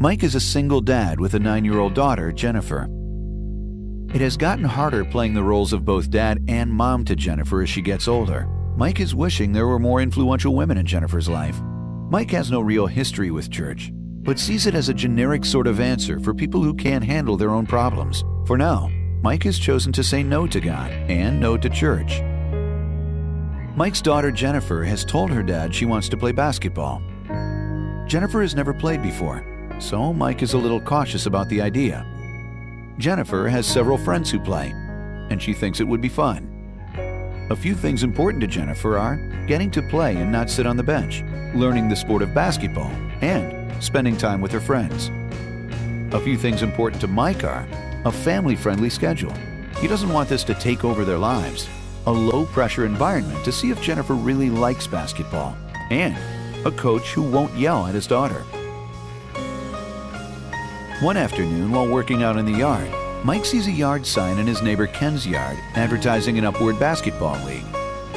Mike is a single dad with a 9-year-old daughter, Jennifer. It has gotten harder playing the roles of both dad and mom to Jennifer as she gets older. Mike is wishing there were more influential women in Jennifer's life. Mike has no real history with church, but sees it as a generic sort of answer for people who can't handle their own problems. For now, Mike has chosen to say no to God and no to church. Mike's daughter Jennifer has told her dad she wants to play basketball. Jennifer has never played before, so Mike is a little cautious about the idea. Jennifer has several friends who play, and she thinks it would be fun. A few things important to Jennifer are getting to play and not sit on the bench, learning the sport of basketball, and spending time with her friends. A few things important to Mike are a family-friendly schedule. He doesn't want this to take over their lives, a low-pressure environment to see if Jennifer really likes basketball, and a coach who won't yell at his daughter. One afternoon, while working out in the yard, Mike sees a yard sign in his neighbor Ken's yard advertising an Upward basketball league.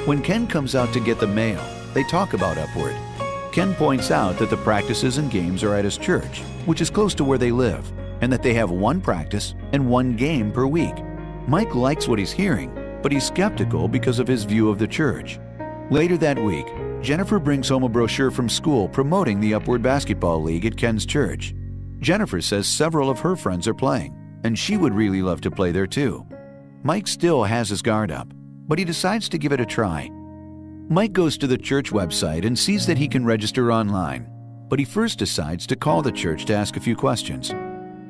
When Ken comes out to get the mail, they talk about Upward. Ken points out that the practices and games are at his church, which is close to where they live, and that they have one practice and one game per week. Mike likes what he's hearing, but he's skeptical because of his view of the church. Later that week, Jennifer brings home a brochure from school promoting the Upward basketball league at Ken's church. Jennifer says several of her friends are playing, and she would really love to play there too. Mike still has his guard up, but he decides to give it a try. Mike goes to the church website and sees that he can register online, but he first decides to call the church to ask a few questions.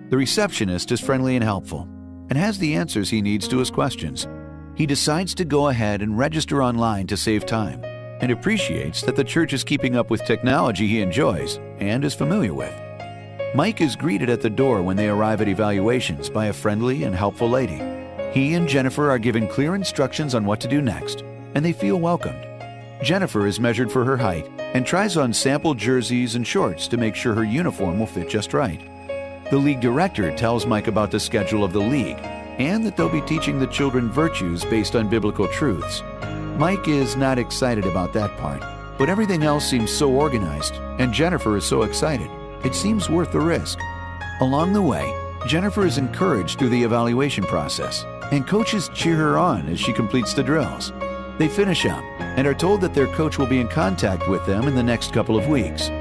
The receptionist is friendly and helpful, and has the answers he needs to his questions. He decides to go ahead and register online to save time, and appreciates that the church is keeping up with technology he enjoys and is familiar with. Mike is greeted at the door when they arrive at evaluations by a friendly and helpful lady. He and Jennifer are given clear instructions on what to do next, and they feel welcomed. Jennifer is measured for her height and tries on sample jerseys and shorts to make sure her uniform will fit just right. The league director tells Mike about the schedule of the league and that they'll be teaching the children virtues based on biblical truths. Mike is not excited about that part, but everything else seems so organized, and Jennifer is so excited. It seems worth the risk. Along the way, Jennifer is encouraged through the evaluation process, and coaches cheer her on as she completes the drills. They finish up and are told that their coach will be in contact with them in the next couple of weeks.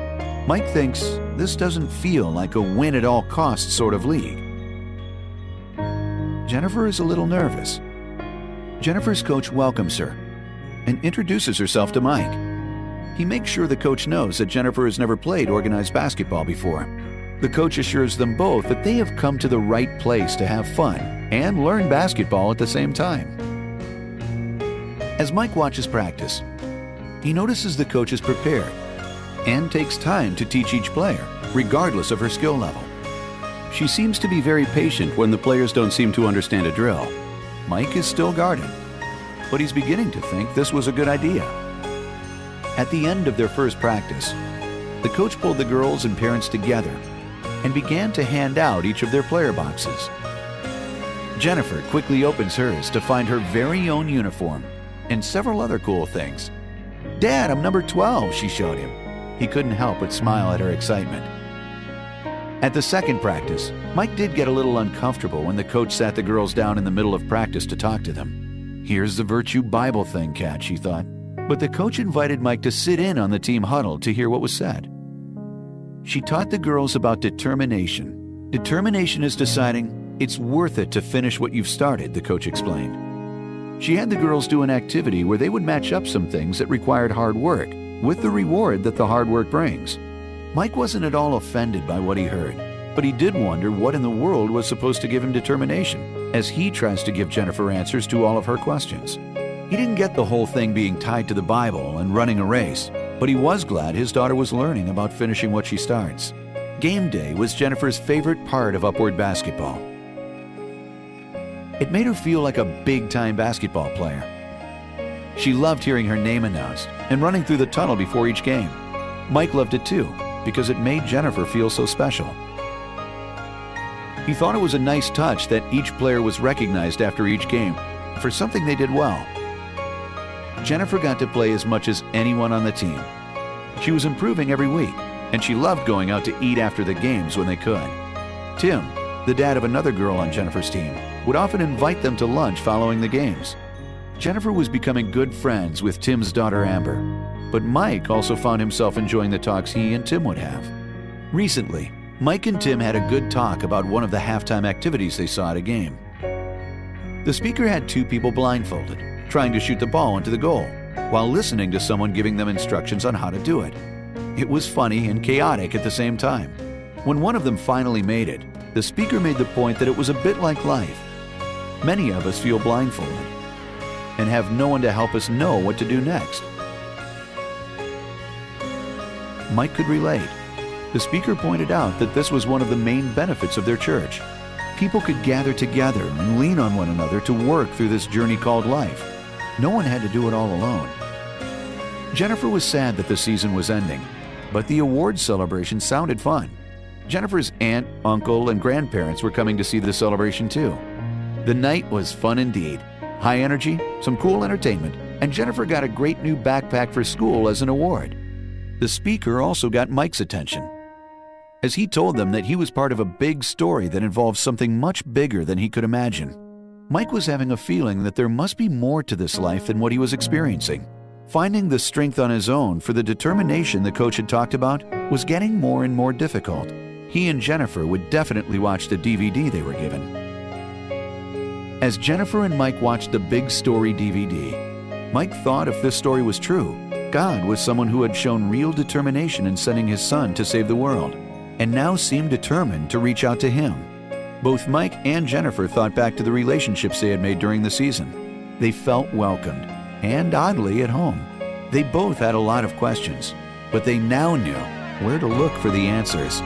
Mike thinks this doesn't feel like a win-at-all-costs sort of league. Jennifer is a little nervous. Jennifer's coach welcomes her and introduces herself to Mike. He makes sure the coach knows that Jennifer has never played organized basketball before. The coach assures them both that they have come to the right place to have fun and learn basketball at the same time. As Mike watches practice, he notices the coach is prepared and takes time to teach each player, regardless of her skill level. She seems to be very patient when the players don't seem to understand a drill. Mike is still guarded, but he's beginning to think this was a good idea. At the end of their first practice, the coach pulled the girls and parents together and began to hand out each of their player boxes. Jennifer quickly opens hers to find her very own uniform and several other cool things. "Dad, I'm number 12, she showed him. He couldn't help but smile at her excitement. At the second practice, Mike did get a little uncomfortable when the coach sat the girls down in the middle of practice to talk to them. Here's the Virtue Bible thing, Kat, she thought. But the coach invited Mike to sit in on the team huddle to hear what was said. She taught the girls about determination. Determination is deciding it's worth it to finish what you've started, the coach explained. She had the girls do an activity where they would match up some things that required hard work with the reward that the hard work brings. Mike wasn't at all offended by what he heard, but he did wonder what in the world was supposed to give him determination, as he tries to give Jennifer answers to all of her questions. He didn't get the whole thing being tied to the Bible and running a race, but he was glad his daughter was learning about finishing what she starts. Game day was Jennifer's favorite part of Upward basketball. It made her feel like a big-time basketball player. She loved hearing her name announced and running through the tunnel before each game. Mike loved it too, because it made Jennifer feel so special. He thought it was a nice touch that each player was recognized after each game for something they did well. Jennifer got to play as much as anyone on the team. She was improving every week, and she loved going out to eat after the games when they could. Tim, the dad of another girl on Jennifer's team, would often invite them to lunch following the games. Jennifer was becoming good friends with Tim's daughter Amber, but Mike also found himself enjoying the talks he and Tim would have. Recently, Mike and Tim had a good talk about one of the halftime activities they saw at a game. The speaker had two people blindfolded, trying to shoot the ball into the goal, while listening to someone giving them instructions on how to do it. It was funny and chaotic at the same time. When one of them finally made it, the speaker made the point that it was a bit like life. Many of us feel blindfolded and have no one to help us know what to do next. Mike could relate. The speaker pointed out that this was one of the main benefits of their church. People could gather together and lean on one another to work through this journey called life. No one had to do it all alone. Jennifer was sad that the season was ending, but the awards celebration sounded fun. Jennifer's aunt, uncle, and grandparents were coming to see the celebration too. The night was fun indeed. High energy, some cool entertainment, and Jennifer got a great new backpack for school as an award. The speaker also got Mike's attention, as he told them that he was part of a big story that involved something much bigger than he could imagine. Mike was having a feeling that there must be more to this life than what he was experiencing. Finding the strength on his own for the determination the coach had talked about was getting more and more difficult. He and Jennifer would definitely watch the DVD they were given. As Jennifer and Mike watched the Big Story DVD, Mike thought if this story was true, God was someone who had shown real determination in sending his son to save the world, and now seemed determined to reach out to him. Both Mike and Jennifer thought back to the relationships they had made during the season. They felt welcomed, and oddly at home. They both had a lot of questions, but they now knew where to look for the answers.